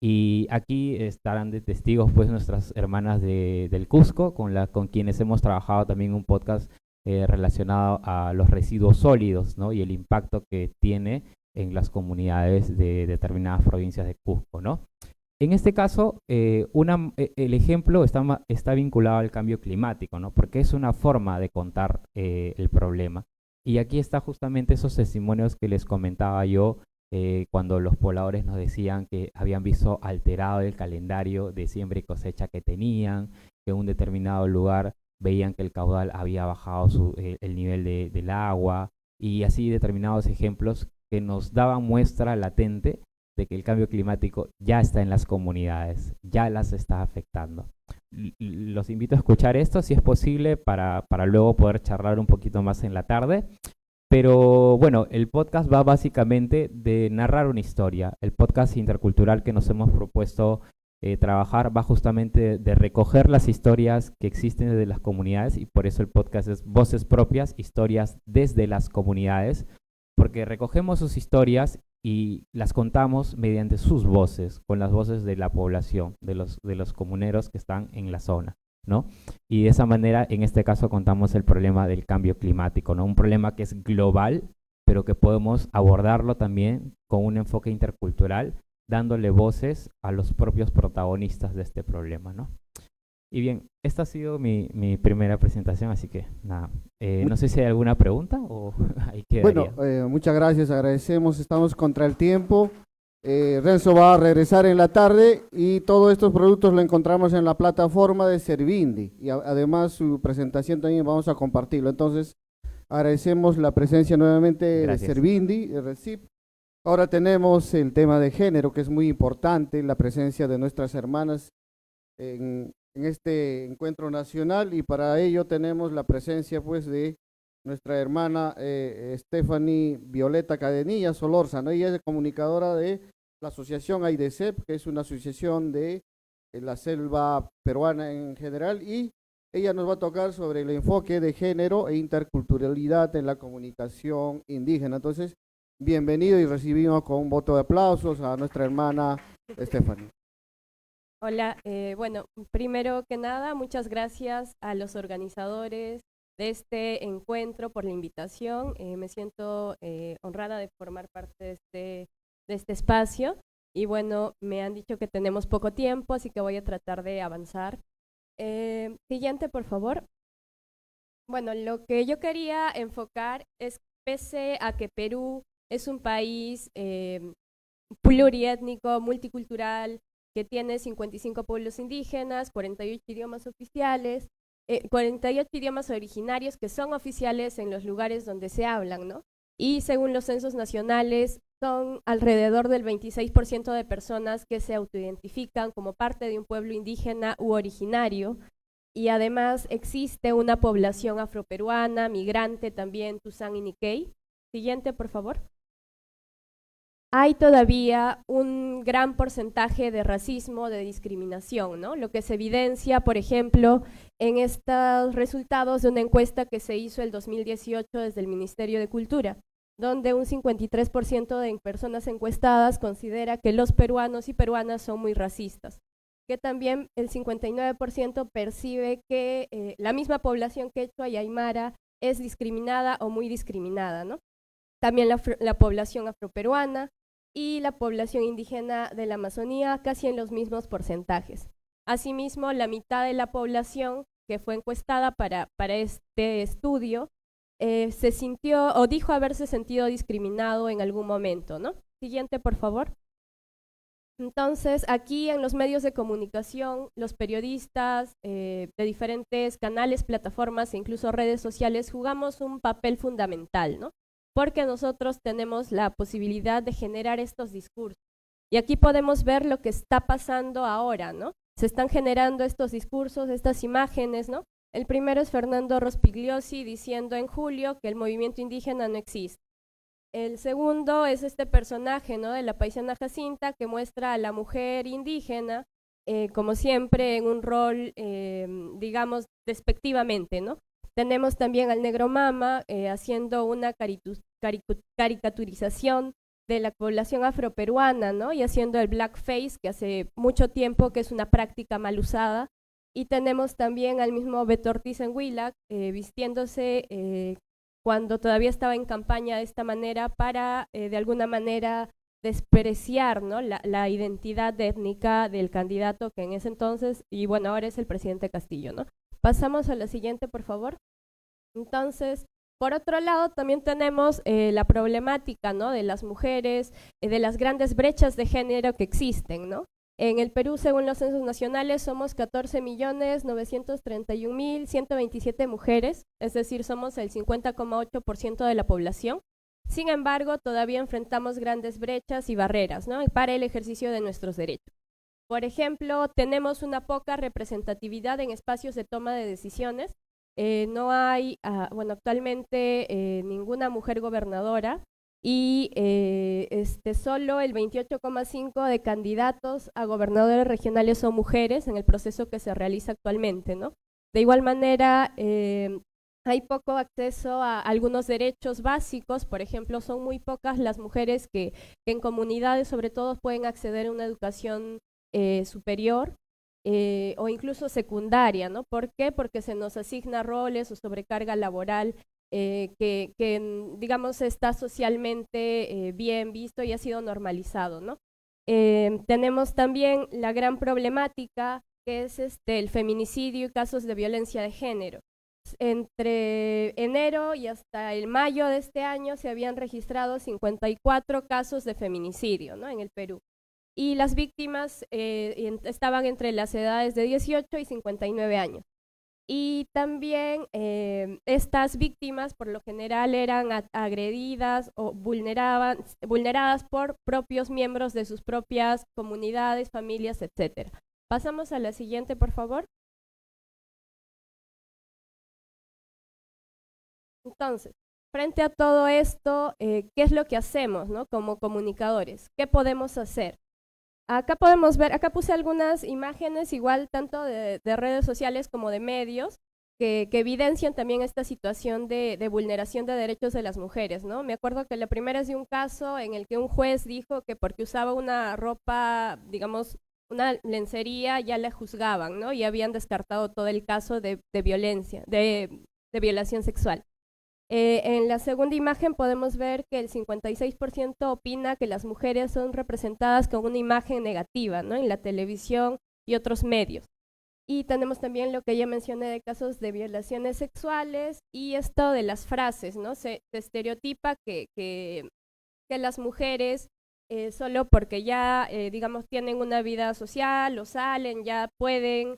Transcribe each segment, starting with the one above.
Y aquí estarán de testigos pues nuestras hermanas del Cusco, con quienes hemos trabajado también un podcast relacionado a los residuos sólidos, ¿no? Y el impacto que tiene en las comunidades de determinadas provincias de Cusco, ¿no? En este caso, el ejemplo está vinculado al cambio climático, ¿no? Porque es una forma de contar el problema. Y aquí está justamente esos testimonios que les comentaba yo cuando los pobladores nos decían que habían visto alterado el calendario de siembra y cosecha que tenían, que en un determinado lugar veían que el caudal había bajado el nivel del agua, y así determinados ejemplos que nos daban muestra latente de que el cambio climático ya está en las comunidades, ya las está afectando. Los invito a escuchar esto si es posible para luego poder charlar un poquito más en la tarde. Pero bueno, el podcast va básicamente de narrar una historia. El podcast intercultural que nos hemos propuesto trabajar va justamente de recoger las historias que existen desde las comunidades, y por eso el podcast es Voces Propias, historias desde las comunidades, porque recogemos sus historias y las contamos mediante sus voces, con las voces de la población, de los comuneros que están en la zona, ¿no? Y de esa manera, en este caso, contamos el problema del cambio climático, ¿no? Un problema que es global, pero que podemos abordarlo también con un enfoque intercultural, dándole voces a los propios protagonistas de este problema, ¿no? Y bien, esta ha sido mi primera presentación, así que nada, Mu- no sé si hay alguna pregunta o ahí Bueno, quedaría. muchas gracias, agradecemos, estamos contra el tiempo. Renzo va a regresar en la tarde y todos estos productos lo encontramos en la plataforma de Servindi y además su presentación también vamos a compartirlo. Entonces, agradecemos la presencia nuevamente de Gracias. Servindi, de Recip. Ahora tenemos el tema de género, que es muy importante, la presencia de nuestras hermanas en este encuentro nacional, y para ello tenemos la presencia pues de nuestra hermana Stephanie Violeta Cadenilla Solórzano. Ella es comunicadora de la asociación AIDESEP, que es una asociación de la selva peruana en general, y ella nos va a tocar sobre el enfoque de género e interculturalidad en la comunicación indígena. Entonces, bienvenido y recibimos con un voto de aplausos a nuestra hermana Stephanie. Hola, bueno, primero que nada, muchas gracias a los organizadores de este encuentro por la invitación. Me siento honrada de formar parte de este espacio. Y bueno, me han dicho que tenemos poco tiempo, así que voy a tratar de avanzar. Siguiente, por favor. Bueno, lo que yo quería enfocar es, pese a que Perú es un país pluriétnico, multicultural, que tiene 55 pueblos indígenas, 48 idiomas oficiales, 48 idiomas originarios que son oficiales en los lugares donde se hablan, ¿no? Y según los censos nacionales, son alrededor del 26% de personas que se autoidentifican como parte de un pueblo indígena u originario. Y además existe una población afroperuana, migrante también, Tuzán y Nikkei. Siguiente, por favor. Hay todavía un gran porcentaje de racismo, de discriminación, ¿no? Lo que se evidencia, por ejemplo, en estos resultados de una encuesta que se hizo el 2018 desde el Ministerio de Cultura, donde un 53% de personas encuestadas considera que los peruanos y peruanas son muy racistas, que también el 59% percibe que la misma población quechua y aymara es discriminada o muy discriminada, ¿no? También la población afroperuana y la población indígena de la Amazonía casi en los mismos porcentajes. Asimismo, la mitad de la población que fue encuestada para este estudio se sintió o dijo haberse sentido discriminado en algún momento, ¿no? Siguiente, por favor. Entonces, aquí en los medios de comunicación, los periodistas de diferentes canales, plataformas e incluso redes sociales jugamos un papel fundamental, ¿no? Porque nosotros tenemos la posibilidad de generar estos discursos. Y aquí podemos ver lo que está pasando ahora, ¿no? Se están generando estos discursos, estas imágenes, ¿no? El primero es Fernando Rospigliosi diciendo en julio que el movimiento indígena no existe. El segundo es este personaje, ¿no? De la paisana Jacinta, que muestra a la mujer indígena, como siempre, en un rol, digamos, despectivamente, ¿no? Tenemos también al negro mama haciendo una caricaturización de la población afroperuana, ¿no? Y haciendo el blackface, que hace mucho tiempo que es una práctica mal usada. Y tenemos también al mismo Beto Ortiz en Huila, vistiéndose cuando todavía estaba en campaña de esta manera para, de alguna manera, despreciar, ¿no? la identidad étnica del candidato que en ese entonces, y bueno, ahora es el presidente Castillo, ¿no? Pasamos a la siguiente, por favor. Entonces, por otro lado, también tenemos la problemática, ¿no? De las mujeres, de las grandes brechas de género que existen, ¿no? En el Perú, según los censos nacionales, somos 14.931.127 mujeres, es decir, somos el 50,8% de la población. Sin embargo, todavía enfrentamos grandes brechas y barreras, ¿no? Para el ejercicio de nuestros derechos. Por ejemplo, tenemos una poca representatividad en espacios de toma de decisiones. No hay, bueno, actualmente ninguna mujer gobernadora y solo el 28,5% de candidatos a gobernadores regionales son mujeres en el proceso que se realiza actualmente, ¿no? De igual manera, hay poco acceso a algunos derechos básicos, por ejemplo, son muy pocas las mujeres que en comunidades sobre todo pueden acceder a una educación superior o incluso secundaria, ¿no? ¿Por qué? Porque se nos asigna roles o sobrecarga laboral que digamos, está socialmente bien visto y ha sido normalizado, ¿no? Tenemos también la gran problemática que es el feminicidio y casos de violencia de género. Entre enero y hasta el mayo de este año se habían registrado 54 casos de feminicidio, ¿no? En el Perú. Y las víctimas estaban entre las edades de 18 y 59 años. Y también estas víctimas por lo general eran agredidas o vulneradas por propios miembros de sus propias comunidades, familias, etc. Pasamos a la siguiente, por favor. Entonces, frente a todo esto, ¿qué es lo que hacemos, ¿no? Como comunicadores? ¿Qué podemos hacer? Acá podemos ver, acá puse algunas imágenes igual tanto de redes sociales como de medios que evidencian también esta situación de vulneración de derechos de las mujeres, ¿no? Me acuerdo que la primera es de un caso en el que un juez dijo que porque usaba una ropa, digamos, una lencería, ya la juzgaban, ¿no? Y habían descartado todo el caso de violencia, de violación sexual. En la segunda imagen podemos ver que el 56% opina que las mujeres son representadas con una imagen negativa, ¿no? En la televisión y otros medios. Y tenemos también lo que ya mencioné de casos de violaciones sexuales y esto de las frases, ¿no? Se estereotipa que las mujeres solo porque ya, digamos, tienen una vida social o salen, ya pueden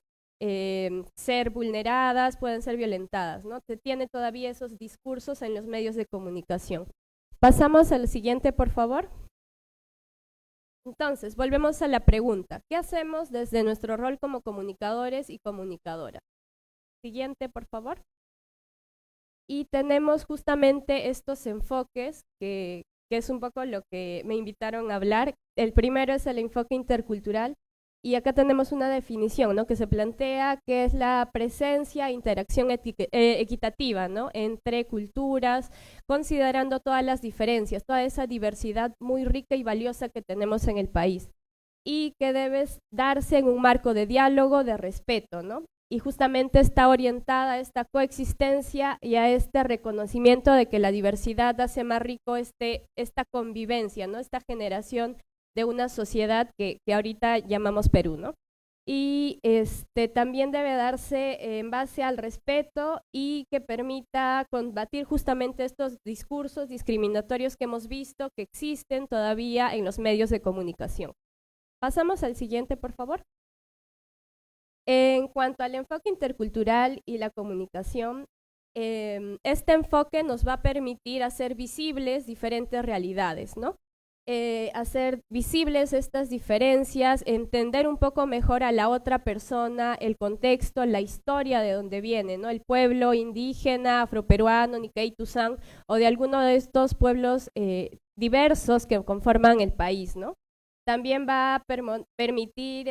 ser vulneradas, pueden ser violentadas, ¿no? Se tiene todavía esos discursos en los medios de comunicación. Pasamos al siguiente, por favor. Entonces, volvemos a la pregunta. ¿Qué hacemos desde nuestro rol como comunicadores y comunicadoras? Siguiente, por favor. Y tenemos justamente estos enfoques que es un poco lo que me invitaron a hablar. El primero es el enfoque intercultural. Y acá tenemos una definición, ¿no? Que se plantea que es la presencia e interacción equitativa, ¿no? Entre culturas, considerando todas las diferencias, toda esa diversidad muy rica y valiosa que tenemos en el país y que debe darse en un marco de diálogo, de respeto, ¿no? Y justamente está orientada a esta coexistencia y a este reconocimiento de que la diversidad hace más rico esta convivencia, ¿no? Esta generación de una sociedad que ahorita llamamos Perú, ¿no? Y también debe darse en base al respeto y que permita combatir justamente estos discursos discriminatorios que hemos visto que existen todavía en los medios de comunicación. Pasamos al siguiente, por favor. En cuanto al enfoque intercultural y la comunicación, este enfoque nos va a permitir hacer visibles diferentes realidades, ¿no? Hacer visibles estas diferencias, entender un poco mejor a la otra persona, el contexto, la historia de donde viene, ¿no? El pueblo indígena, afroperuano, Nikkei-Tuzán, o de alguno de estos pueblos diversos que conforman el país, ¿no? También va a permitir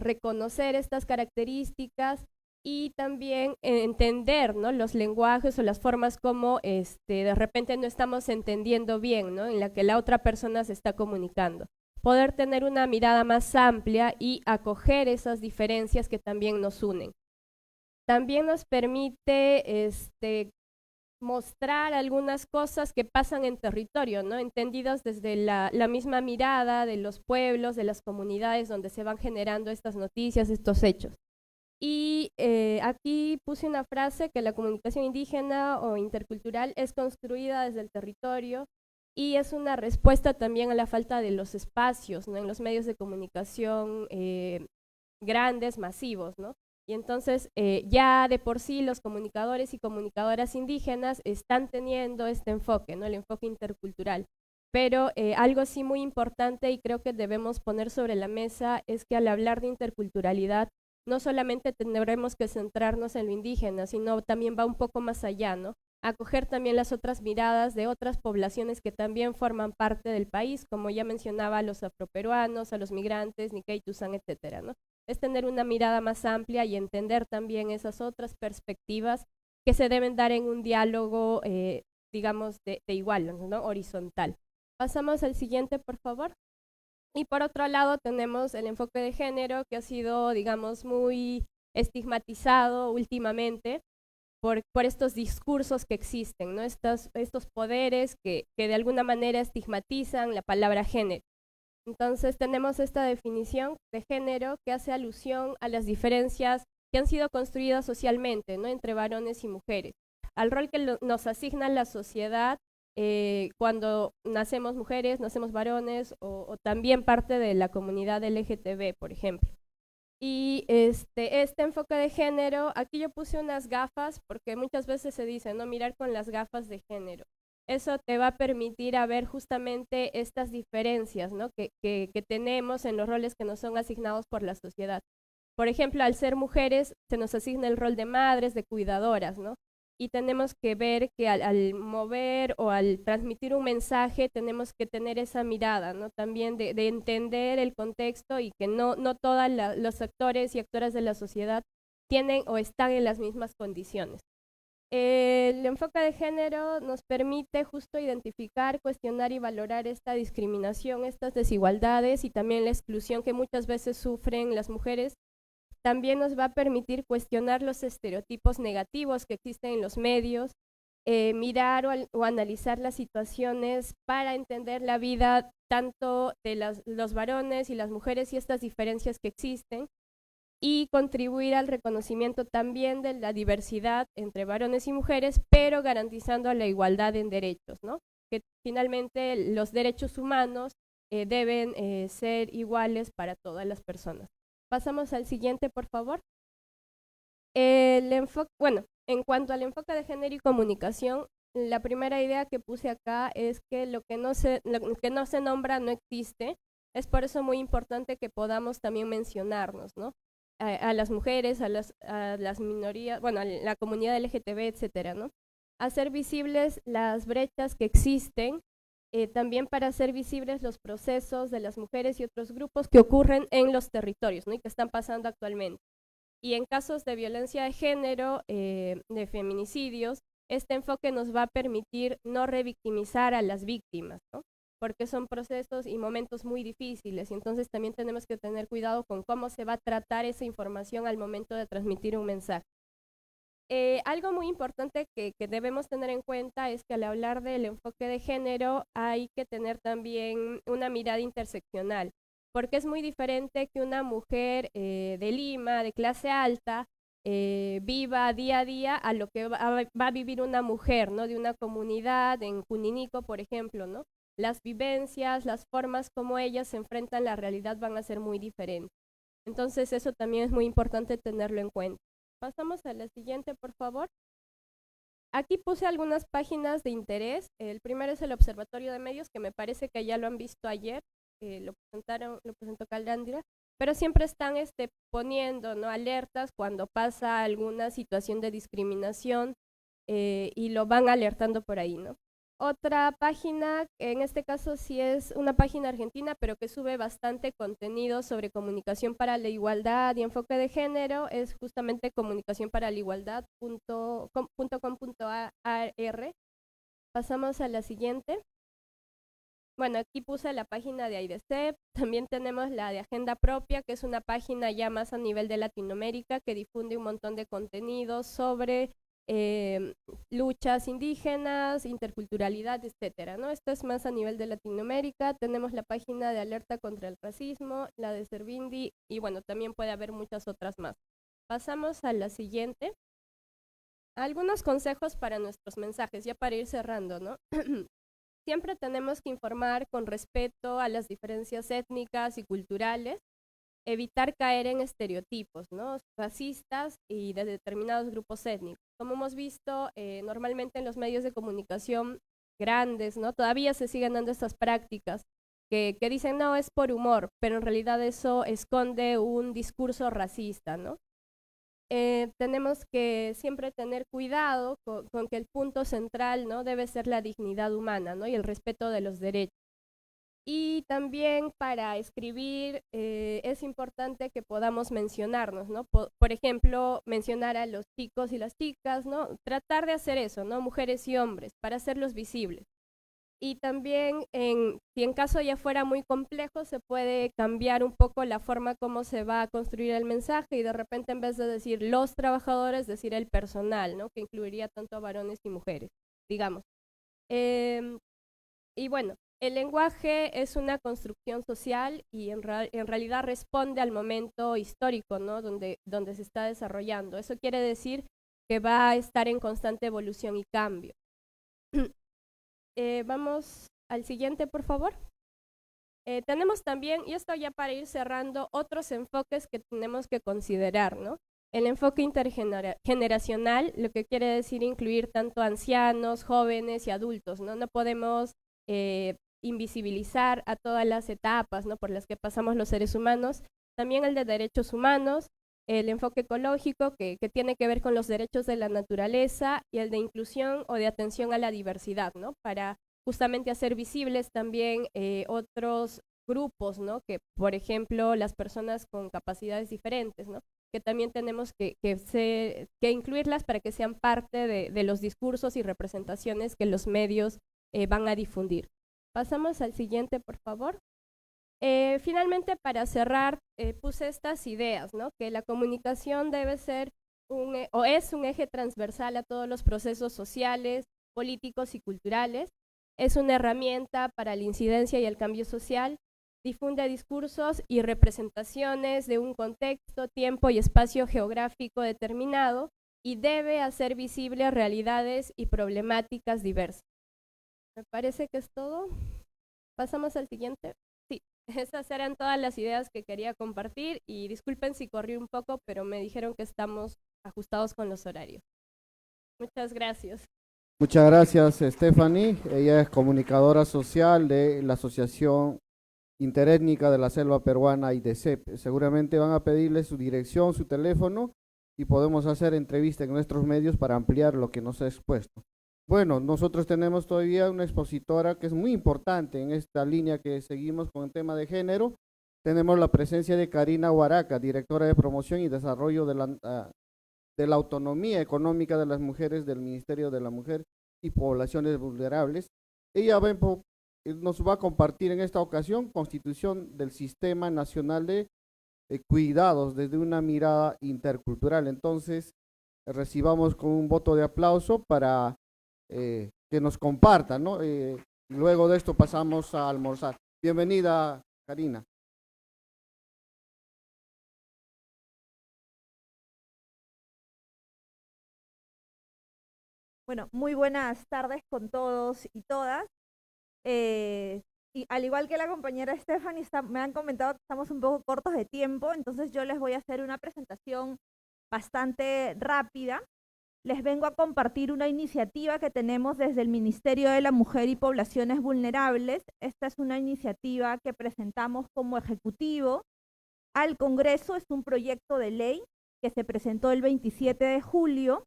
reconocer estas características y también entender, ¿no?, los lenguajes o las formas como de repente no estamos entendiendo bien, ¿no?, en la que la otra persona se está comunicando. Poder tener una mirada más amplia y acoger esas diferencias que también nos unen. También nos permite mostrar algunas cosas que pasan en territorio, ¿no?, entendidas desde la misma mirada de los pueblos, de las comunidades donde se van generando estas noticias, estos hechos. Y aquí puse una frase que la comunicación indígena o intercultural es construida desde el territorio y es una respuesta también a la falta de los espacios, ¿no?, en los medios de comunicación grandes, masivos, ¿no? Y entonces ya de por sí los comunicadores y comunicadoras indígenas están teniendo este enfoque, ¿no?, el enfoque intercultural. Pero algo sí muy importante y creo que debemos poner sobre la mesa es que al hablar de interculturalidad no solamente tendremos que centrarnos en lo indígena, sino también va un poco más allá, ¿no? Acoger también las otras miradas de otras poblaciones que también forman parte del país, como ya mencionaba, a los afroperuanos, a los migrantes, Nikkei, Tucson, etcétera, ¿no? Es tener una mirada más amplia y entender también esas otras perspectivas que se deben dar en un diálogo, digamos, de igual, ¿no?, horizontal. Pasamos al siguiente, por favor. Y por otro lado tenemos el enfoque de género que ha sido, digamos, muy estigmatizado últimamente por estos discursos que existen, ¿no?, estos poderes que de alguna manera estigmatizan la palabra género. Entonces tenemos esta definición de género que hace alusión a las diferencias que han sido construidas socialmente, ¿no?, entre varones y mujeres, al rol que nos asigna la sociedad cuando nacemos mujeres, nacemos varones o también parte de la comunidad LGTB, por ejemplo. Y este enfoque de género, aquí yo puse unas gafas porque muchas veces se dice, ¿no?, mirar con las gafas de género. Eso te va a permitir a ver justamente estas diferencias, ¿no?, que tenemos en los roles que nos son asignados por la sociedad. Por ejemplo, al ser mujeres se nos asigna el rol de madres, de cuidadoras, ¿no? Y tenemos que ver que al mover o al transmitir un mensaje tenemos que tener esa mirada, ¿no?, también de entender el contexto y que no todos los actores y actoras de la sociedad tienen o están en las mismas condiciones. El enfoque de género nos permite justo identificar, cuestionar y valorar esta discriminación, estas desigualdades y también la exclusión que muchas veces sufren las mujeres. También nos va a permitir cuestionar los estereotipos negativos que existen en los medios, mirar o analizar las situaciones para entender la vida tanto de los varones y las mujeres y estas diferencias que existen, y contribuir al reconocimiento también de la diversidad entre varones y mujeres, pero garantizando la igualdad en derechos, ¿no?, que finalmente los derechos humanos deben ser iguales para todas las personas. Pasamos al siguiente, por favor. Bueno, en cuanto al enfoque de género y comunicación, la primera idea que puse acá es que lo que no se nombra no existe. Es por eso muy importante que podamos también mencionarnos, ¿no?, a las mujeres, a las minorías, bueno, a la comunidad LGTB, etcétera, ¿no? Hacer visibles las brechas que existen, también para hacer visibles los procesos de las mujeres y otros grupos que ocurren en los territorios, ¿no?, y que están pasando actualmente. Y en casos de violencia de género, de feminicidios, este enfoque nos va a permitir no revictimizar a las víctimas, ¿no?, porque son procesos y momentos muy difíciles, y entonces también tenemos que tener cuidado con cómo se va a tratar esa información al momento de transmitir un mensaje. Algo muy importante que debemos tener en cuenta es que al hablar del enfoque de género hay que tener también una mirada interseccional, porque es muy diferente que una mujer de Lima, de clase alta, viva día a día a lo que va a vivir una mujer, ¿no?, de una comunidad en Cuninico, por ejemplo, ¿no? Las vivencias, las formas como ellas se enfrentan a la realidad van a ser muy diferentes. Entonces eso también es muy importante tenerlo en cuenta. Pasamos a la siguiente, por favor. Aquí puse algunas páginas de interés. El primero es el Observatorio de Medios, que me parece que ya lo han visto ayer, lo presentó Caldandra, pero siempre están poniendo, ¿no?, alertas cuando pasa alguna situación de discriminación y lo van alertando por ahí, ¿no? Otra página, en este caso sí es una página argentina, pero que sube bastante contenido sobre comunicación para la igualdad y enfoque de género, es justamente comunicacionparalaigualdad.com.ar. Pasamos a la siguiente. Bueno, aquí puse la página de AIDESEP, también tenemos la de Agenda Propia, que es una página ya más a nivel de Latinoamérica que difunde un montón de contenidos sobre luchas indígenas, interculturalidad, etcétera, ¿no? Esto es más a nivel de Latinoamérica. Tenemos la página de Alerta contra el Racismo, la de Servindi, y bueno, también puede haber muchas otras más. Pasamos a la siguiente. Algunos consejos para nuestros mensajes, ya para ir cerrando, ¿no? Siempre tenemos que informar con respeto a las diferencias étnicas y culturales, evitar caer en estereotipos, ¿no?, racistas y de determinados grupos étnicos. Como hemos visto, normalmente en los medios de comunicación grandes, ¿no?, todavía se siguen dando estas prácticas que dicen, no, es por humor, pero en realidad eso esconde un discurso racista, ¿no? Tenemos que siempre tener cuidado con que el punto central, ¿no?, debe ser la dignidad humana, ¿no?, y el respeto de los derechos. Y también para escribir es importante que podamos mencionarnos, ¿no? Por ejemplo, mencionar a los chicos y las chicas, ¿no? Tratar de hacer eso, ¿no? Mujeres y hombres, para hacerlos visibles. Y también, si en caso ya fuera muy complejo, se puede cambiar un poco la forma como se va a construir el mensaje y de repente en vez de decir los trabajadores, decir el personal, ¿no?, que incluiría tanto a varones y mujeres, digamos. Y bueno, el lenguaje es una construcción social y en realidad responde al momento histórico, ¿no?, donde se está desarrollando. Eso quiere decir que va a estar en constante evolución y cambio. Vamos al siguiente, por favor. Tenemos también, y esto ya para ir cerrando, otros enfoques que tenemos que considerar, ¿no? El enfoque intergeneracional, lo que quiere decir incluir tanto ancianos, jóvenes y adultos, ¿no? No podemos invisibilizar a todas las etapas, ¿no?, por las que pasamos los seres humanos. También el de derechos humanos, el enfoque ecológico que tiene que ver con los derechos de la naturaleza y el de inclusión o de atención a la diversidad, ¿no?, para justamente hacer visibles también otros grupos, ¿no?, que por ejemplo las personas con capacidades diferentes, ¿no?, que también tenemos que incluirlas para que sean parte de los discursos y representaciones que los medios van a difundir. Pasamos al siguiente, por favor. Finalmente, para cerrar, puse estas ideas, ¿no?, que la comunicación debe ser es un eje transversal a todos los procesos sociales, políticos y culturales. Es una herramienta para la incidencia y el cambio social. Difunde discursos y representaciones de un contexto, tiempo y espacio geográfico determinado y debe hacer visibles realidades y problemáticas diversas. Me parece que es todo. Pasamos al siguiente. Sí, esas eran todas las ideas que quería compartir y disculpen si corrí un poco, pero me dijeron que estamos ajustados con los horarios. Muchas gracias. Muchas gracias, Stephanie. Ella es comunicadora social de la Asociación Interétnica de la Selva Peruana, AIDESEP. Seguramente van a pedirle su dirección, su teléfono y podemos hacer entrevista en nuestros medios para ampliar lo que nos ha expuesto. Bueno, nosotros tenemos todavía una expositora que es muy importante en esta línea que seguimos con el tema de género. Tenemos la presencia de Karina Huaraca, directora de promoción y desarrollo de la autonomía económica de las mujeres del Ministerio de la Mujer y Poblaciones Vulnerables. Ella nos va a compartir en esta ocasión constitución del Sistema Nacional de Cuidados desde una mirada intercultural. Entonces, recibamos con un voto de aplauso para que nos compartan, ¿no? Luego de esto pasamos a almorzar. Bienvenida, Karina. Bueno, muy buenas tardes con todos y todas. Y al igual que la compañera Stephanie, me han comentado que estamos un poco cortos de tiempo, entonces yo les voy a hacer una presentación bastante rápida. Les vengo a compartir una iniciativa que tenemos desde el Ministerio de la Mujer y Poblaciones Vulnerables. Esta es una iniciativa que presentamos como ejecutivo al Congreso. Es un proyecto de ley que se presentó el 27 de julio.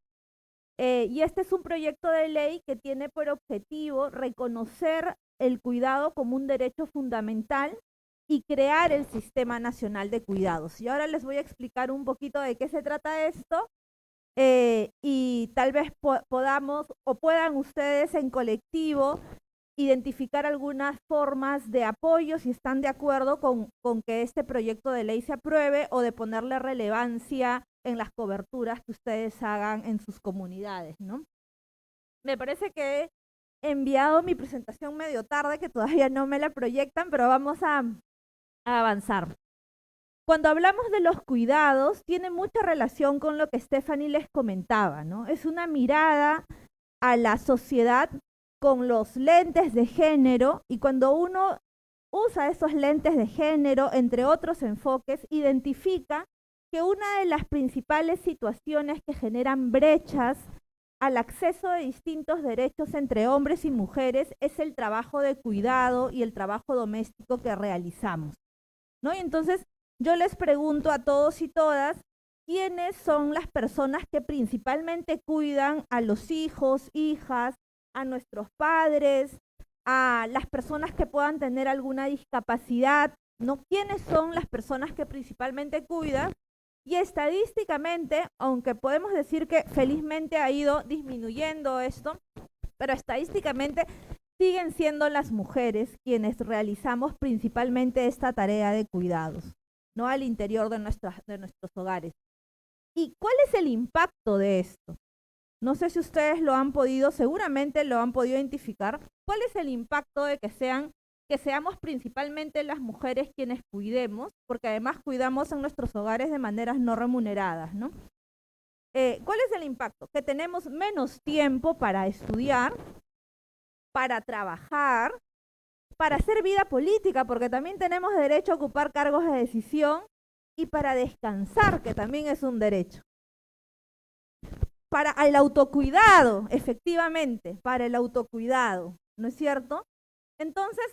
Y este es un proyecto de ley que tiene por objetivo reconocer el cuidado como un derecho fundamental y crear el Sistema Nacional de Cuidados. Y ahora les voy a explicar un poquito de qué se trata esto, y tal vez podamos o puedan ustedes en colectivo identificar algunas formas de apoyo si están de acuerdo con que este proyecto de ley se apruebe, o de ponerle relevancia en las coberturas que ustedes hagan en sus comunidades, ¿no? Me parece que he enviado mi presentación medio tarde, que todavía no me la proyectan, pero vamos a avanzar. Cuando hablamos de los cuidados, tiene mucha relación con lo que Stephanie les comentaba, ¿no? Es una mirada a la sociedad con los lentes de género, y cuando uno usa esos lentes de género, entre otros enfoques, identifica que una de las principales situaciones que generan brechas al acceso de distintos derechos entre hombres y mujeres es el trabajo de cuidado y el trabajo doméstico que realizamos, ¿no? Y entonces yo les pregunto a todos y todas, ¿quiénes son las personas que principalmente cuidan a los hijos, hijas, a nuestros padres, a las personas que puedan tener alguna discapacidad, ¿no? ¿Quiénes son las personas que principalmente cuidan? Y estadísticamente, aunque podemos decir que felizmente ha ido disminuyendo esto, pero estadísticamente siguen siendo las mujeres quienes realizamos principalmente esta tarea de cuidados, ¿no? Al interior de nuestros hogares. ¿Y cuál es el impacto de esto? No sé si ustedes seguramente lo han podido identificar. ¿Cuál es el impacto de que seamos principalmente las mujeres quienes cuidemos? Porque además cuidamos en nuestros hogares de maneras no remuneradas, ¿no? ¿Cuál es el impacto? Que tenemos menos tiempo para estudiar, para trabajar, para hacer vida política, porque también tenemos derecho a ocupar cargos de decisión, y para descansar, que también es un derecho. Para el autocuidado, efectivamente, para el autocuidado, ¿no es cierto? Entonces,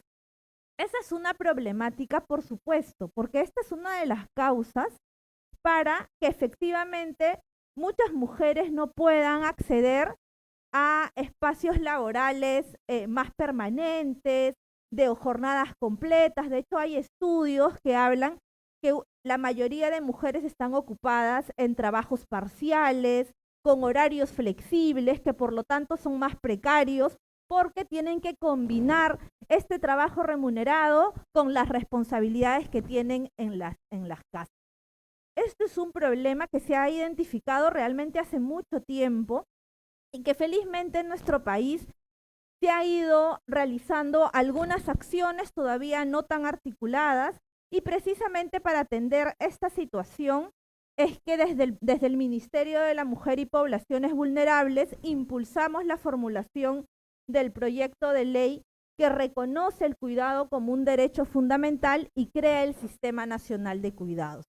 esa es una problemática, por supuesto, porque esta es una de las causas para que efectivamente muchas mujeres no puedan acceder a espacios laborales más permanentes, de jornadas completas. De hecho, hay estudios que hablan que la mayoría de mujeres están ocupadas en trabajos parciales, con horarios flexibles, que por lo tanto son más precarios, porque tienen que combinar este trabajo remunerado con las responsabilidades que tienen en las casas. Este es un problema que se ha identificado realmente hace mucho tiempo, y que felizmente en nuestro país se ha ido realizando algunas acciones todavía no tan articuladas, y precisamente para atender esta situación es que desde el Ministerio de la Mujer y Poblaciones Vulnerables impulsamos la formulación del proyecto de ley que reconoce el cuidado como un derecho fundamental y crea el Sistema Nacional de Cuidados.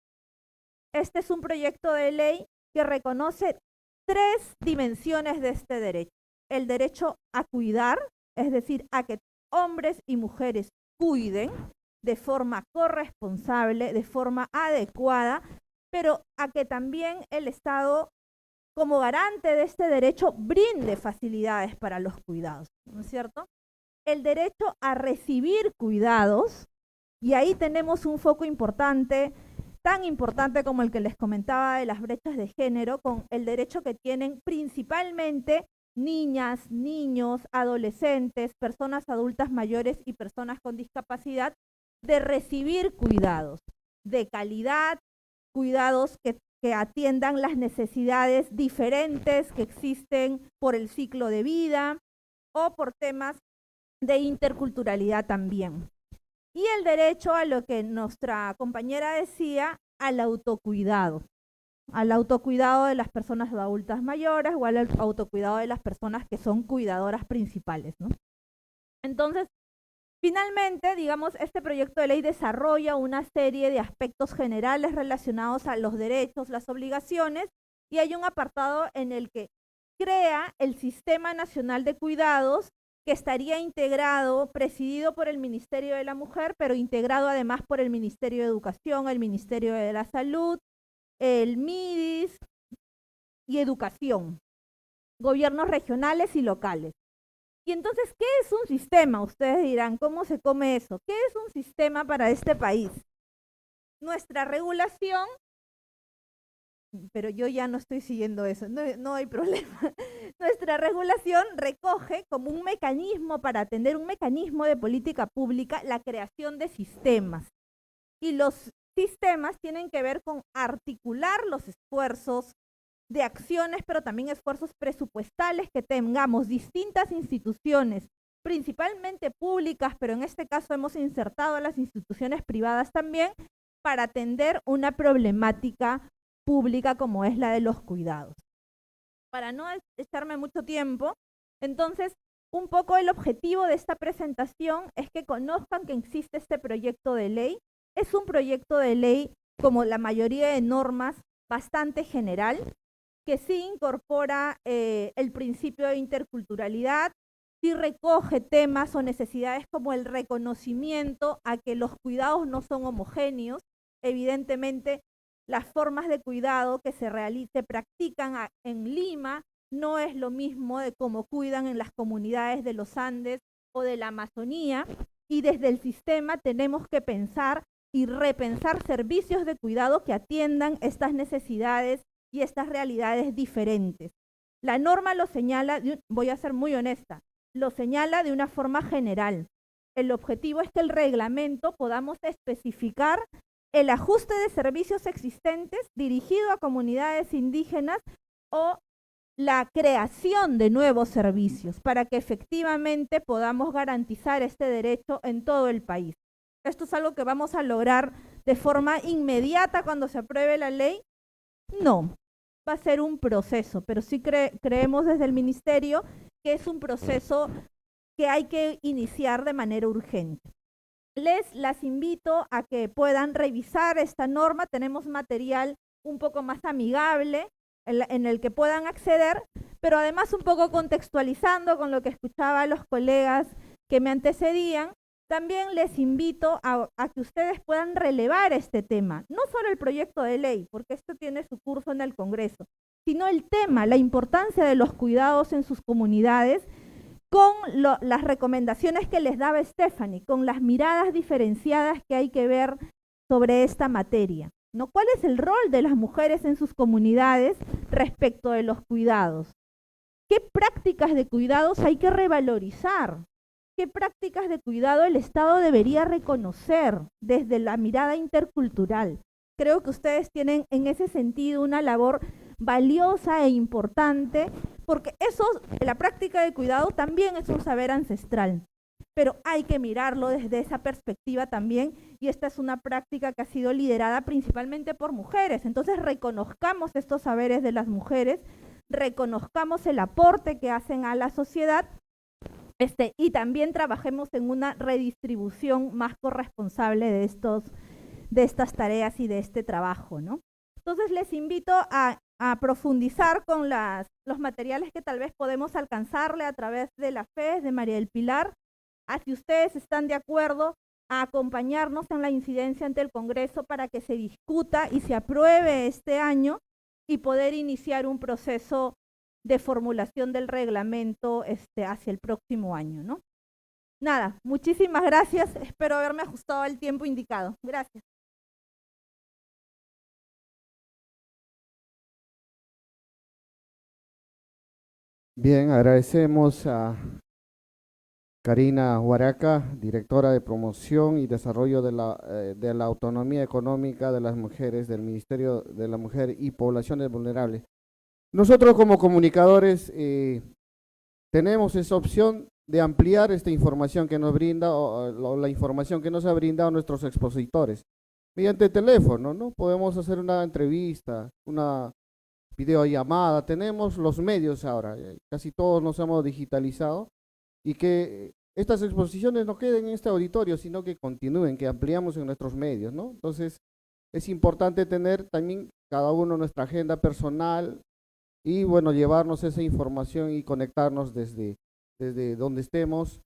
Este es un proyecto de ley que reconoce 3 dimensiones de este derecho. El derecho a cuidar, es decir, a que hombres y mujeres cuiden de forma corresponsable, de forma adecuada, pero a que también el Estado, como garante de este derecho, brinde facilidades para los cuidados, ¿no es cierto? El derecho a recibir cuidados, y ahí tenemos un foco importante, tan importante como el que les comentaba de las brechas de género, con el derecho que tienen principalmente niñas, niños, adolescentes, personas adultas mayores y personas con discapacidad, de recibir cuidados de calidad, cuidados que atiendan las necesidades diferentes que existen por el ciclo de vida o por temas de interculturalidad también. Y el derecho a lo que nuestra compañera decía, al autocuidado de las personas adultas mayores, o al autocuidado de las personas que son cuidadoras principales, ¿no? Entonces, finalmente, digamos, este proyecto de ley desarrolla una serie de aspectos generales relacionados a los derechos, las obligaciones, y hay un apartado en el que crea el Sistema Nacional de Cuidados, que estaría integrado, presidido por el Ministerio de la Mujer, pero integrado además por el Ministerio de Educación, el Ministerio de la Salud, el MIDIS y Educación. gobiernos regionales y locales. Y entonces, ¿qué es un sistema? Ustedes dirán, ¿cómo se come eso? ¿Qué es un sistema para este país? Nuestra regulación, pero yo ya no estoy siguiendo eso, no hay problema. Nuestra regulación recoge como un mecanismo para atender un mecanismo de política pública la creación de sistemas. Y los sistemas tienen que ver con articular los esfuerzos de acciones, pero también esfuerzos presupuestales que tengamos distintas instituciones, principalmente públicas, pero en este caso hemos insertado a las instituciones privadas también, para atender una problemática pública como es la de los cuidados. Para no echarme mucho tiempo, entonces, un poco el objetivo de esta presentación es que conozcan que existe este proyecto de ley. Es un proyecto de ley, como la mayoría de normas, bastante general, que sí incorpora el principio de interculturalidad, sí recoge temas o necesidades como el reconocimiento a que los cuidados no son homogéneos. Evidentemente, las formas de cuidado que se practican en Lima no es lo mismo de cómo cuidan en las comunidades de los Andes o de la Amazonía, y desde el sistema tenemos que pensar y repensar servicios de cuidado que atiendan estas necesidades y estas realidades diferentes. La norma lo señala, voy a ser muy honesta, lo señala de una forma general. El objetivo es que el reglamento podamos especificar el ajuste de servicios existentes dirigido a comunidades indígenas o la creación de nuevos servicios para que efectivamente podamos garantizar este derecho en todo el país. ¿Esto es algo que vamos a lograr de forma inmediata cuando se apruebe la ley? No, va a ser un proceso, pero sí creemos desde el Ministerio que es un proceso que hay que iniciar de manera urgente. Las invito a que puedan revisar esta norma. Tenemos material un poco más amigable en el que puedan acceder, pero además un poco contextualizando con lo que escuchaba a los colegas que me antecedían. También les invito a que ustedes puedan relevar este tema, no solo el proyecto de ley, porque esto tiene su curso en el Congreso, sino el tema, la importancia de los cuidados en sus comunidades, con las recomendaciones que les daba Stephanie, con las miradas diferenciadas que hay que ver sobre esta materia, ¿no? ¿Cuál es el rol de las mujeres en sus comunidades respecto de los cuidados? ¿Qué prácticas de cuidados hay que revalorizar? ¿Qué prácticas de cuidado el Estado debería reconocer desde la mirada intercultural? Creo que ustedes tienen en ese sentido una labor valiosa e importante, porque la práctica de cuidado también es un saber ancestral, pero hay que mirarlo desde esa perspectiva también, y esta es una práctica que ha sido liderada principalmente por mujeres. Entonces reconozcamos estos saberes de las mujeres, reconozcamos el aporte que hacen a la sociedad, y también trabajemos en una redistribución más corresponsable de estas tareas y de este trabajo, ¿no? Entonces les invito a profundizar con los materiales que tal vez podemos alcanzarle a través de la FES, de María del Pilar, a si ustedes están de acuerdo, a acompañarnos en la incidencia ante el Congreso para que se discuta y se apruebe este año y poder iniciar un proceso de formulación del reglamento hacia el próximo año, ¿no? Nada, muchísimas gracias, espero haberme ajustado al tiempo indicado. Gracias. Bien, agradecemos a Karina Huaraca, directora de Promoción y Desarrollo de la Autonomía Económica de las Mujeres del Ministerio de la Mujer y Poblaciones Vulnerables. Nosotros como comunicadores tenemos esa opción de ampliar esta información que nos brinda o la información que nos ha brindado nuestros expositores mediante teléfono, ¿no? Podemos hacer una entrevista, una videollamada, tenemos los medios ahora, casi todos nos hemos digitalizado, y que estas exposiciones no queden en este auditorio, sino que continúen, que ampliamos en nuestros medios, ¿no? Entonces, es importante tener también cada uno nuestra agenda personal y, bueno, llevarnos esa información y conectarnos desde donde estemos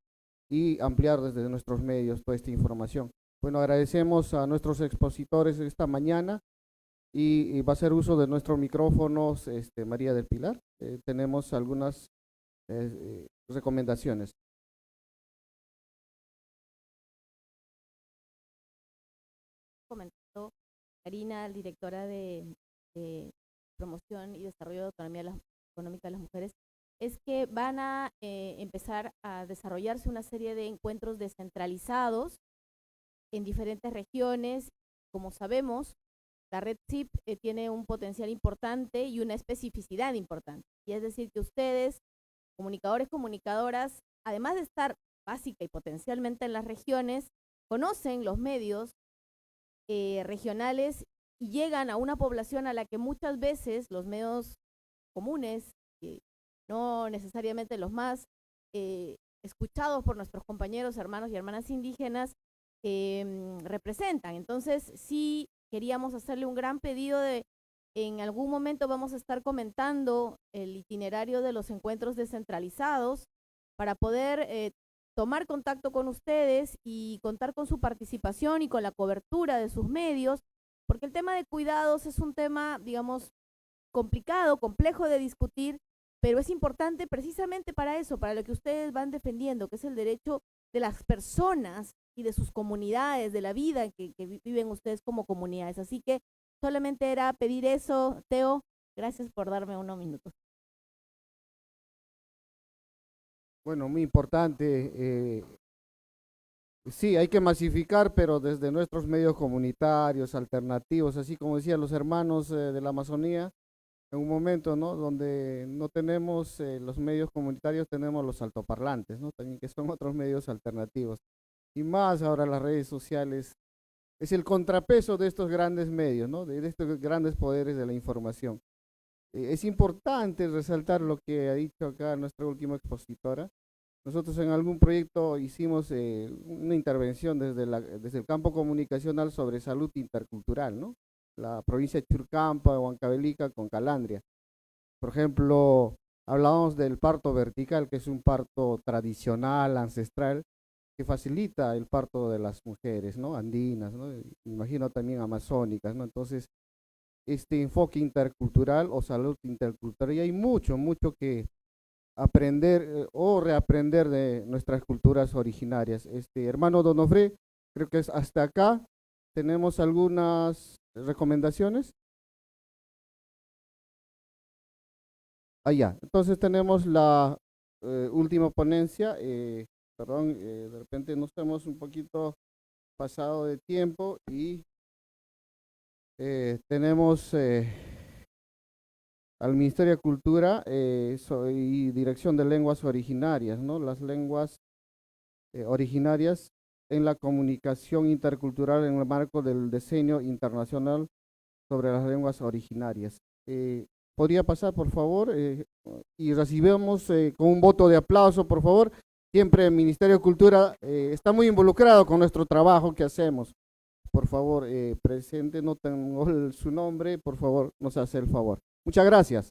y ampliar desde nuestros medios toda esta información. Bueno, agradecemos a nuestros expositores esta mañana y va a hacer uso de nuestros micrófonos María del Pilar. Tenemos algunas recomendaciones. Comentó Karina, directora de Promoción y Desarrollo de Autonomía Económica de las Mujeres, es que van a empezar a desarrollarse una serie de encuentros descentralizados en diferentes regiones. Como sabemos, la red CIP tiene un potencial importante y una especificidad importante. Y es decir, que ustedes, comunicadores, comunicadoras, además de estar básica y potencialmente en las regiones, conocen los medios regionales y llegan a una población a la que muchas veces los medios comunes, no necesariamente los más escuchados por nuestros compañeros, hermanos y hermanas indígenas, representan. Entonces, sí queríamos hacerle un gran pedido de, en algún momento vamos a estar comentando el itinerario de los encuentros descentralizados para poder tomar contacto con ustedes y contar con su participación y con la cobertura de sus medios, porque el tema de cuidados es un tema, digamos, complicado, complejo de discutir, pero es importante precisamente para eso, para lo que ustedes van defendiendo, que es el derecho de las personas y de sus comunidades, de la vida que viven ustedes como comunidades. Así que solamente era pedir eso, Teo. Gracias por darme unos minutos. Bueno, muy importante. Sí, hay que masificar, pero desde nuestros medios comunitarios, alternativos, así como decían los hermanos de la Amazonía, en un momento, ¿no?, donde no tenemos los medios comunitarios, tenemos los altoparlantes, ¿no?, también que son otros medios alternativos. Y más ahora las redes sociales, es el contrapeso de estos grandes medios, ¿no?, de estos grandes poderes de la información. Es importante resaltar lo que ha dicho acá nuestra última expositora. Nosotros en algún proyecto hicimos una intervención desde el campo comunicacional sobre salud intercultural, ¿no?, la provincia de Churcampa, Huancavelica con Calandria. Por ejemplo, hablábamos del parto vertical, que es un parto tradicional, ancestral, que facilita el parto de las mujeres, ¿no?, andinas, ¿no?, imagino también amazónicas, ¿no? Entonces, este enfoque intercultural o salud intercultural, y hay mucho que aprender o reaprender de nuestras culturas originarias. Hermano Donofre, creo que es hasta acá. Tenemos algunas recomendaciones. Ya. Entonces tenemos la última ponencia. Perdón, de repente nos hemos un poquito pasado de tiempo y tenemos al Ministerio de Cultura y Dirección de Lenguas Originarias, ¿no? Las lenguas originarias en la comunicación intercultural en el marco del diseño internacional sobre las lenguas originarias. ¿Podría pasar, por favor? Y recibimos con un voto de aplauso, por favor. Siempre el Ministerio de Cultura está muy involucrado con nuestro trabajo que hacemos. Por favor, presente, no tengo su nombre, por favor, nos hace el favor. Muchas gracias.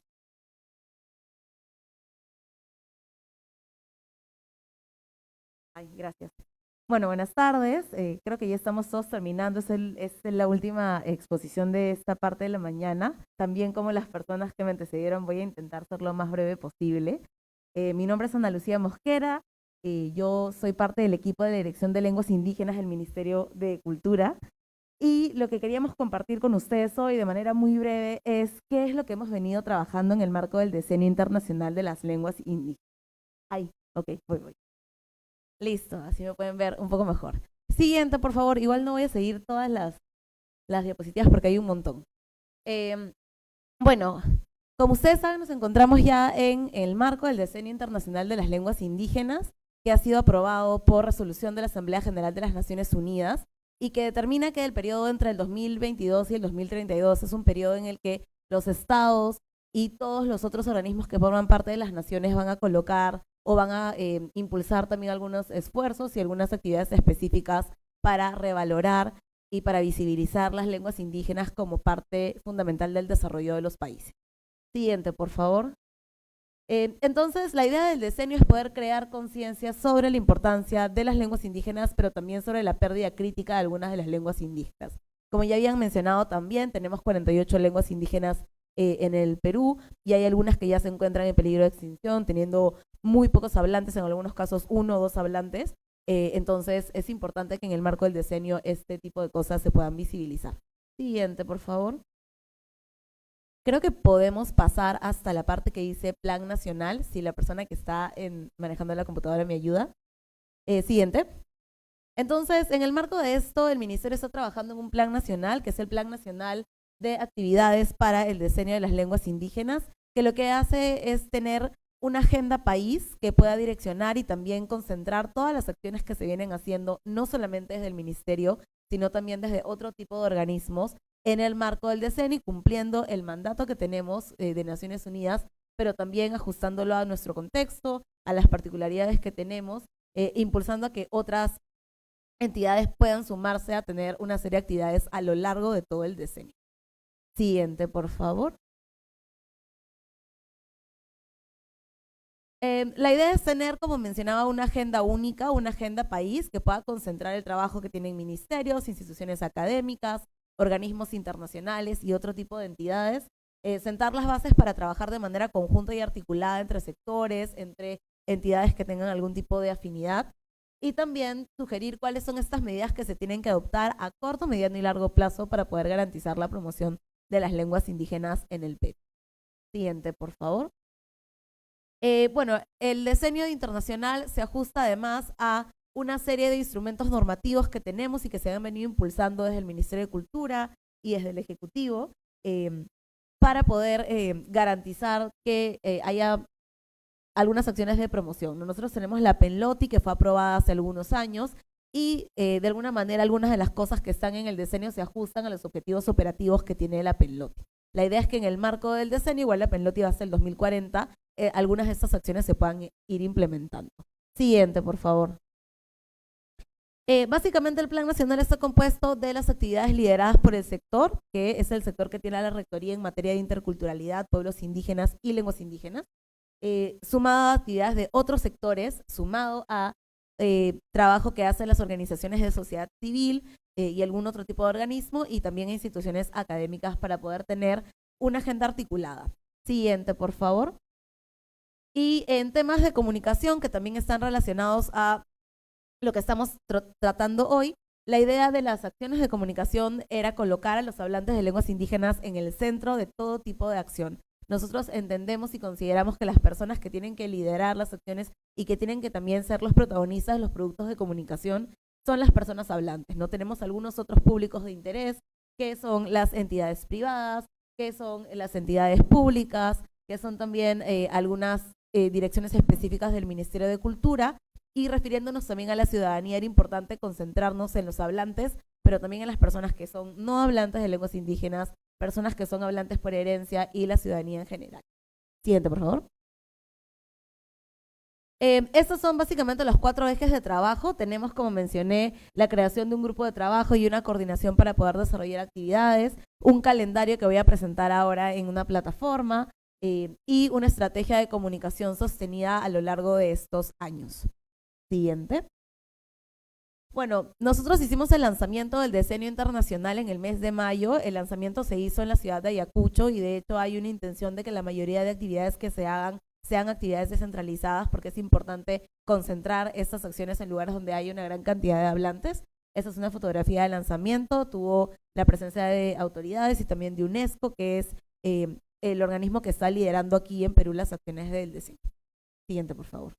Gracias. Bueno, buenas tardes. Creo que ya estamos todos terminando. Es la última exposición de esta parte de la mañana. También, como las personas que me antecedieron, voy a intentar ser lo más breve posible. Mi nombre es Ana Lucía Mosquera. Yo soy parte del equipo de la Dirección de Lenguas Indígenas del Ministerio de Cultura. Y lo que queríamos compartir con ustedes hoy de manera muy breve es qué es lo que hemos venido trabajando en el marco del Decenio Internacional de las Lenguas Indígenas. Voy. Listo, así me pueden ver un poco mejor. Siguiente, por favor. Igual no voy a seguir todas las diapositivas porque hay un montón. Bueno, como ustedes saben, nos encontramos ya en el marco del Decenio Internacional de las Lenguas Indígenas, que ha sido aprobado por resolución de la Asamblea General de las Naciones Unidas y que determina que el periodo entre el 2022 y el 2032 es un periodo en el que los estados y todos los otros organismos que forman parte de las naciones van a colocar o van a impulsar también algunos esfuerzos y algunas actividades específicas para revalorar y para visibilizar las lenguas indígenas como parte fundamental del desarrollo de los países. Siguiente, por favor. Entonces, la idea del decenio es poder crear conciencia sobre la importancia de las lenguas indígenas, pero también sobre la pérdida crítica de algunas de las lenguas indígenas. Como ya habían mencionado también, tenemos 48 lenguas indígenas en el Perú y hay algunas que ya se encuentran en peligro de extinción, teniendo muy pocos hablantes, en algunos casos 1 o 2 hablantes. Entonces es importante que en el marco del decenio este tipo de cosas se puedan visibilizar. Siguiente, por favor. Creo que podemos pasar hasta la parte que dice Plan Nacional, si la persona que está manejando la computadora me ayuda. Siguiente. Entonces, en el marco de esto, el Ministerio está trabajando en un Plan Nacional, que es el Plan Nacional de Actividades para el Diseño de las Lenguas Indígenas, que lo que hace es tener una agenda país que pueda direccionar y también concentrar todas las acciones que se vienen haciendo, no solamente desde el Ministerio, sino también desde otro tipo de organismos, en el marco del decenio y cumpliendo el mandato que tenemos de Naciones Unidas, pero también ajustándolo a nuestro contexto, a las particularidades que tenemos, impulsando a que otras entidades puedan sumarse a tener una serie de actividades a lo largo de todo el decenio. Siguiente, por favor. La idea es tener, como mencionaba, una agenda única, una agenda país que pueda concentrar el trabajo que tienen ministerios, instituciones académicas, organismos internacionales y otro tipo de entidades, sentar las bases para trabajar de manera conjunta y articulada entre sectores, entre entidades que tengan algún tipo de afinidad, y también sugerir cuáles son estas medidas que se tienen que adoptar a corto, mediano y largo plazo para poder garantizar la promoción de las lenguas indígenas en el Perú. Siguiente, por favor. Bueno, el diseño internacional se ajusta además a una serie de instrumentos normativos que tenemos y que se han venido impulsando desde el Ministerio de Cultura y desde el Ejecutivo para poder garantizar que haya algunas acciones de promoción. Nosotros tenemos la PENLOTI, que fue aprobada hace algunos años, y de alguna manera algunas de las cosas que están en el diseño se ajustan a los objetivos operativos que tiene la PENLOTI. La idea es que en el marco del diseño, igual la PENLOTI va hasta el 2040, algunas de estas acciones se puedan ir implementando. Siguiente, por favor. Básicamente el Plan Nacional está compuesto de las actividades lideradas por el sector, que es el sector que tiene la rectoría en materia de interculturalidad, pueblos indígenas y lenguas indígenas, sumado a actividades de otros sectores, sumado a trabajo que hacen las organizaciones de sociedad civil y algún otro tipo de organismo, y también instituciones académicas para poder tener una agenda articulada. Siguiente, por favor. Y en temas de comunicación que también están relacionados a lo que estamos tratando hoy, la idea de las acciones de comunicación era colocar a los hablantes de lenguas indígenas en el centro de todo tipo de acción. Nosotros entendemos y consideramos que las personas que tienen que liderar las acciones y que tienen que también ser los protagonistas de los productos de comunicación son las personas hablantes. No tenemos algunos otros públicos de interés, que son las entidades privadas, que son las entidades públicas, que son también algunas direcciones específicas del Ministerio de Cultura, y refiriéndonos también a la ciudadanía, era importante concentrarnos en los hablantes, pero también en las personas que son no hablantes de lenguas indígenas, personas que son hablantes por herencia y la ciudadanía en general. Siguiente, por favor. Estos son básicamente los 4 ejes de trabajo. Tenemos, como mencioné, la creación de un grupo de trabajo y una coordinación para poder desarrollar actividades, un calendario que voy a presentar ahora en una plataforma y una estrategia de comunicación sostenida a lo largo de estos años. Siguiente. Bueno, nosotros hicimos el lanzamiento del Decenio Internacional en el mes de mayo. El lanzamiento se hizo en la ciudad de Ayacucho y de hecho hay una intención de que la mayoría de actividades que se hagan sean actividades descentralizadas, porque es importante concentrar estas acciones en lugares donde hay una gran cantidad de hablantes. Esta es una fotografía de lanzamiento, tuvo la presencia de autoridades y también de UNESCO, que es el organismo que está liderando aquí en Perú las acciones del Decenio. Siguiente, por favor.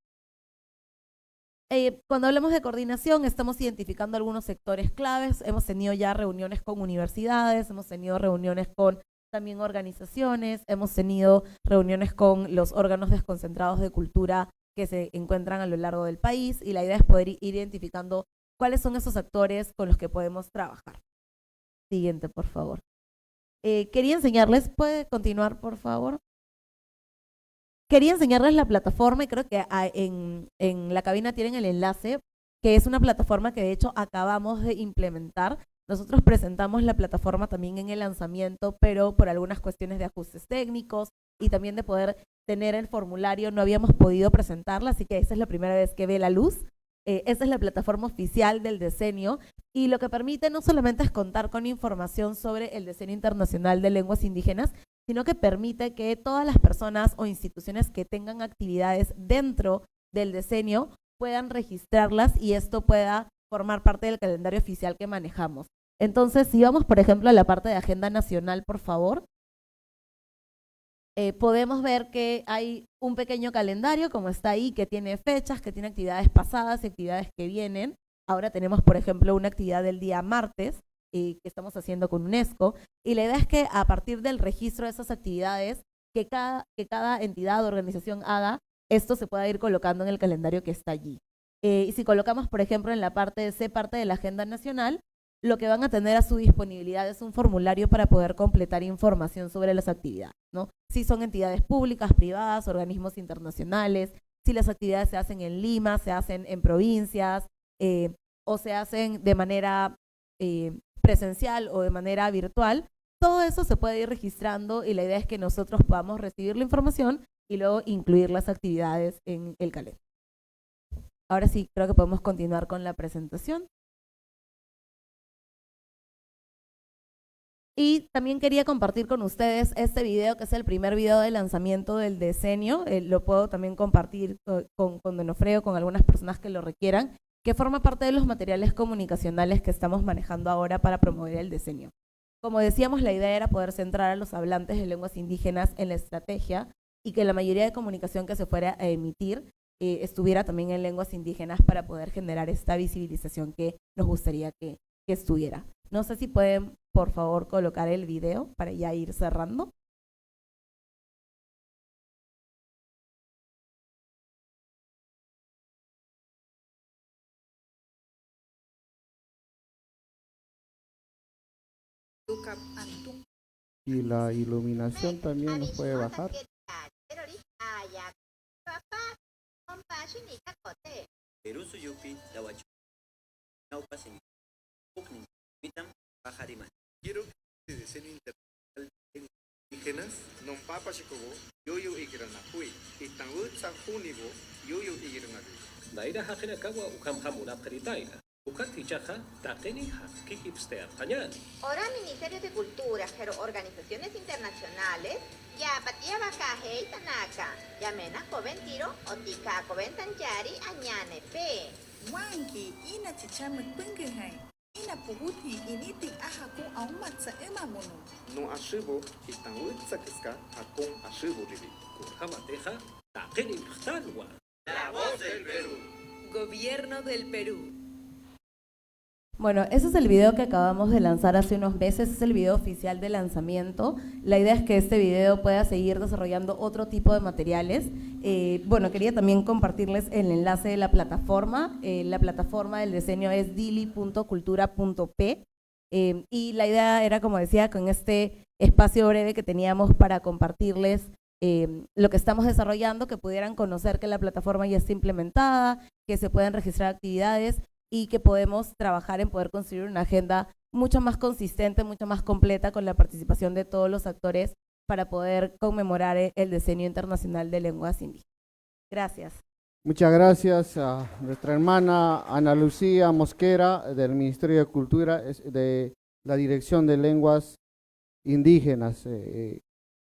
Cuando hablamos de coordinación, estamos identificando algunos sectores claves. Hemos tenido ya reuniones con universidades, hemos tenido reuniones con también organizaciones, hemos tenido reuniones con los órganos desconcentrados de cultura que se encuentran a lo largo del país, y la idea es poder ir identificando cuáles son esos actores con los que podemos trabajar. Siguiente, por favor. Quería enseñarles, ¿puede continuar, por favor? Quería enseñarles la plataforma y creo que en la cabina tienen el enlace, que es una plataforma que de hecho acabamos de implementar. Nosotros presentamos la plataforma también en el lanzamiento, pero por algunas cuestiones de ajustes técnicos y también de poder tener el formulario no habíamos podido presentarla, así que esa es la primera vez que ve la luz. Esa es la plataforma oficial del decenio y lo que permite no solamente es contar con información sobre el decenio internacional de lenguas indígenas, sino que permite que todas las personas o instituciones que tengan actividades dentro del decenio puedan registrarlas y esto pueda formar parte del calendario oficial que manejamos. Entonces, si vamos, por ejemplo, a la parte de agenda nacional, por favor, podemos ver que hay un pequeño calendario, como está ahí, que tiene fechas, que tiene actividades pasadas y actividades que vienen. Ahora tenemos, por ejemplo, una actividad del día martes, que estamos haciendo con UNESCO, y la idea es que a partir del registro de esas actividades, que cada entidad o organización haga, esto se pueda ir colocando en el calendario que está allí. Y si colocamos, por ejemplo, en la parte de C, parte de la agenda nacional, lo que van a tener a su disponibilidad es un formulario para poder completar información sobre las actividades, ¿no? Si son entidades públicas, privadas, organismos internacionales, si las actividades se hacen en Lima, se hacen en provincias, o se hacen de manera presencial o de manera virtual, todo eso se puede ir registrando y la idea es que nosotros podamos recibir la información y luego incluir las actividades en el calendario. Ahora sí, creo que podemos continuar con la presentación. Y también quería compartir con ustedes este video, que es el primer video de lanzamiento del decenio. Lo puedo también compartir con Don Ofreo, con algunas personas que lo requieran, que forma parte de los materiales comunicacionales que estamos manejando ahora para promover el decenio. Como decíamos, la idea era poder centrar a los hablantes de lenguas indígenas en la estrategia y que la mayoría de comunicación que se fuera a emitir estuviera también en lenguas indígenas para poder generar esta visibilización que nos gustaría que estuviera. No sé si pueden, por favor, colocar el video para ya ir cerrando. Y la iluminación también nos puede bajar. Quiero que diseño internacional en indígenas non papa shikogo yoyo igirana hui itangut san junigo yoyo igirana. Daira hajena kawa ukam hamuna peritaira. Ukati chaja tateni ha kikipster pañal. Ahora Ministerio de Cultura, pero organizaciones internacionales, ya patia bakaje tanaka, ya mena joven tiro o tika joven tanjari añane pe. Wangi ina chichame kwengehai. Ina puhuti initi ahaku aumatsa emamono. No ashibo itangut sakiska akon ashibo ribi. Kurhamateja tateni pchtalwa. La voz del Perú. Gobierno del Perú. Bueno, ese es el video que acabamos de lanzar hace unos meses, es el video oficial de lanzamiento. La idea es que este video pueda seguir desarrollando otro tipo de materiales. Bueno, quería también compartirles el enlace de la plataforma. La plataforma del diseño es dili.cultura.p y la idea era, como decía, con este espacio breve que teníamos para compartirles lo que estamos desarrollando, que pudieran conocer que la plataforma ya está implementada, que se pueden registrar actividades y que podemos trabajar en poder construir una agenda mucho más consistente, mucho más completa con la participación de todos los actores para poder conmemorar el Decenio Internacional de Lenguas Indígenas. Gracias. Muchas gracias a nuestra hermana Ana Lucía Mosquera del Ministerio de Cultura, de la Dirección de Lenguas Indígenas.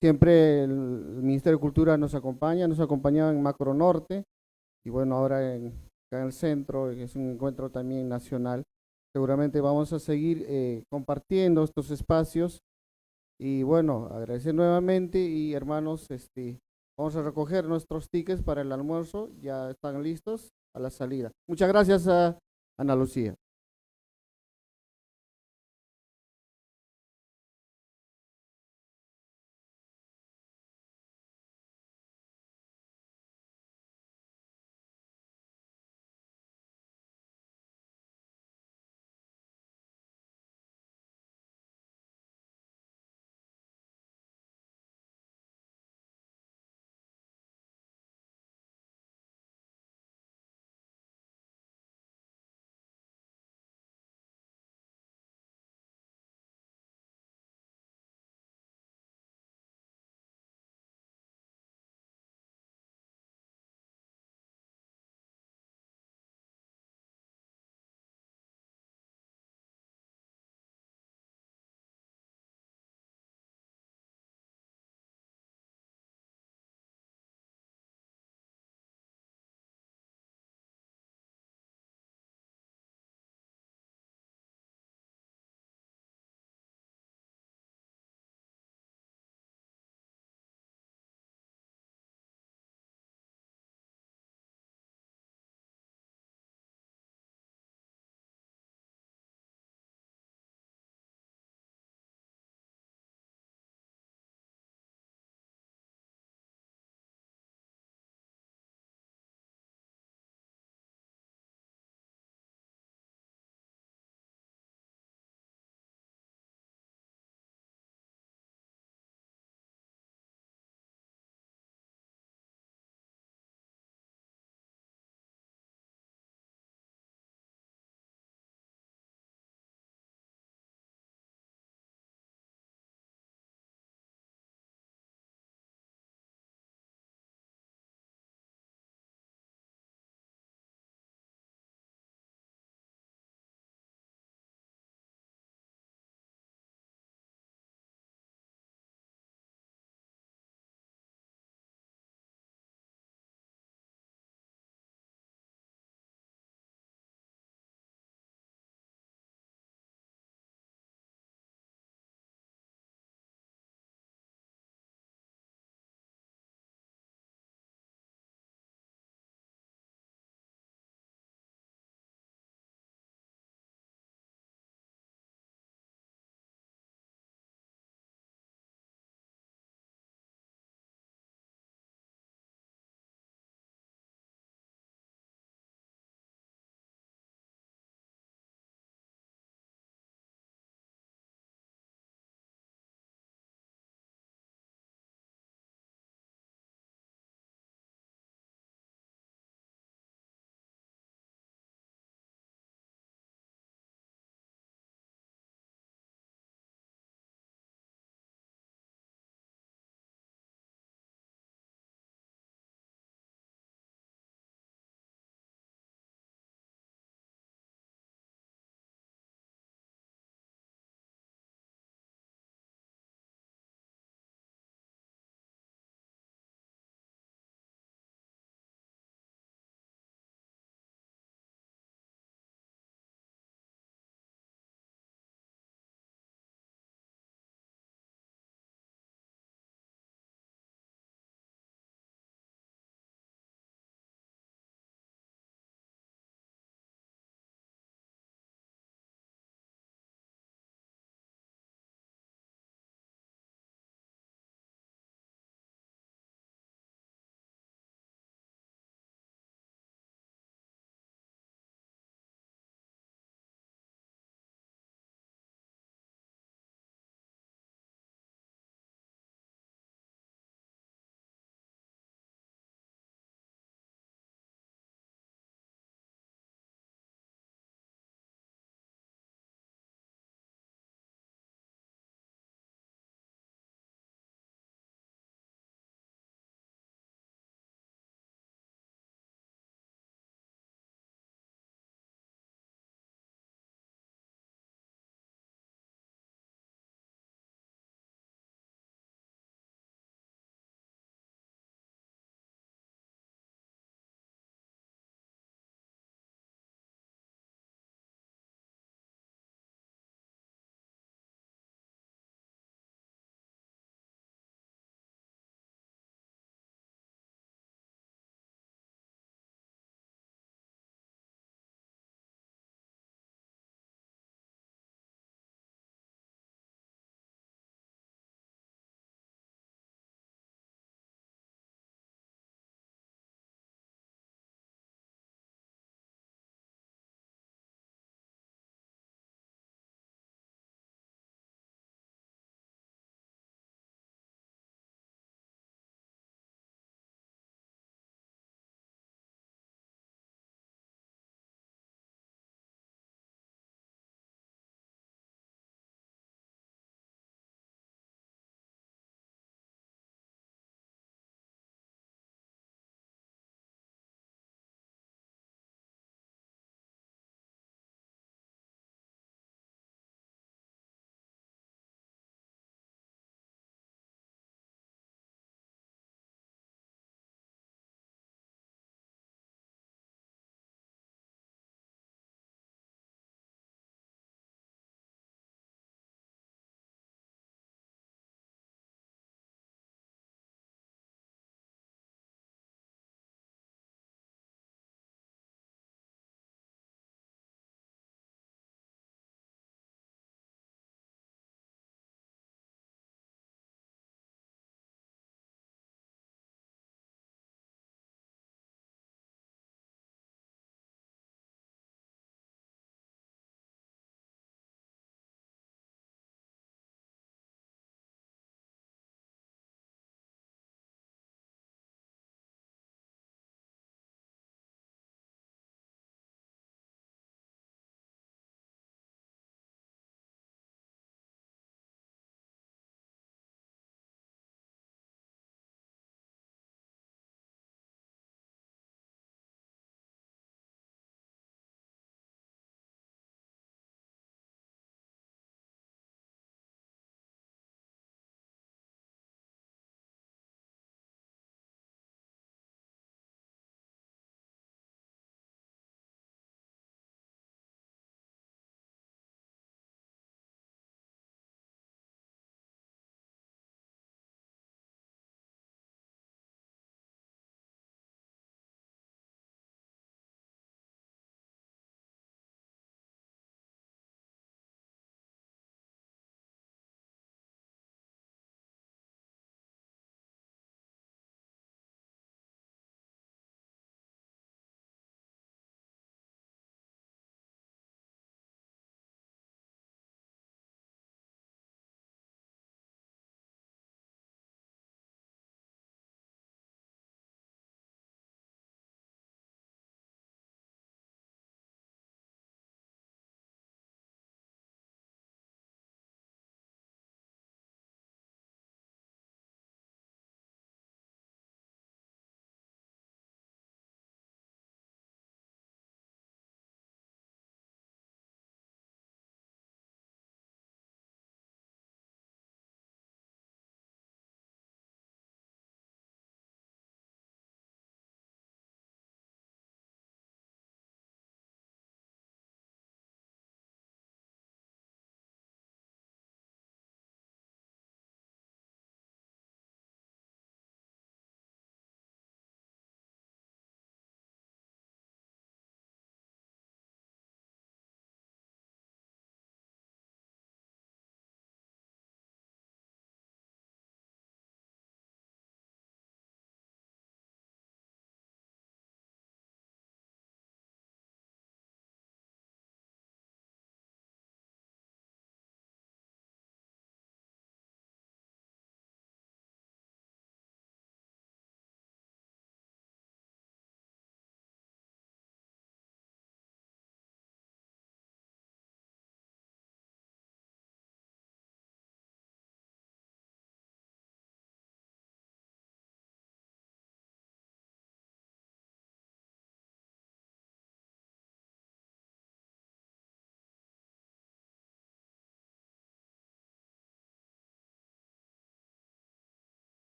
Siempre el Ministerio de Cultura nos acompañaba en Macro Norte y bueno, ahora acá en el centro, es un encuentro también nacional. Seguramente vamos a seguir compartiendo estos espacios y bueno, agradecer nuevamente y hermanos, vamos a recoger nuestros tickets para el almuerzo, ya están listos a la salida. Muchas gracias a Ana Lucía.